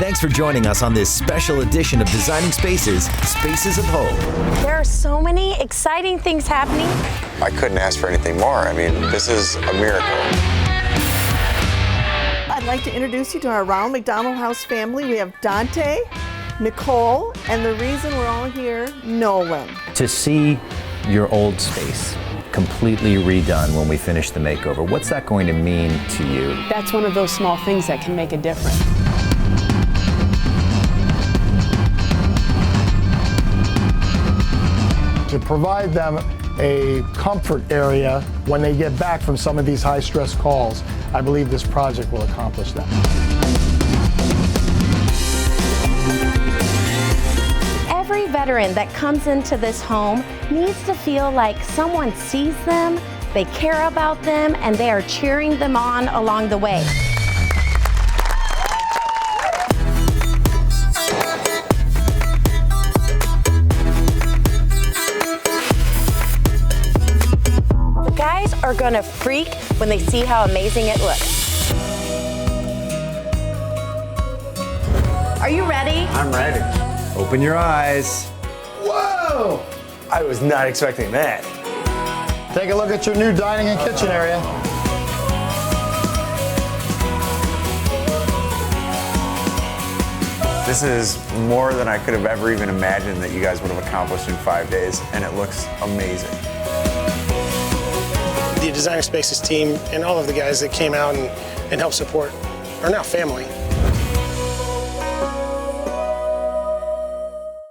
Thanks for joining us on this special edition of Designing Spaces, Spaces of Hope. There are so many exciting things happening. I couldn't ask for anything more. I mean, this is a miracle. I'd like to introduce you to our Ronald McDonald House family. We have Dante, Nicole, and the reason we're all here, Nolan. To see your old space completely redone when we finish the makeover, what's that going to mean to you? That's one of those small things that can make a difference. To provide them a comfort area when they get back from some of these high-stress calls, I believe this project will accomplish that. Every veteran that comes into this home needs to feel like someone sees them, they care about them, and they are cheering them on along the way. The guys are gonna freak when they see how amazing it looks. Are you ready? I'm ready. Open your eyes. Whoa! I was not expecting that. Take a look at your new dining and kitchen area. This is more than I could have ever even imagined that you guys would have accomplished in 5 days, and it looks amazing. The Designer Spaces team and all of the guys that came out and helped support are now family.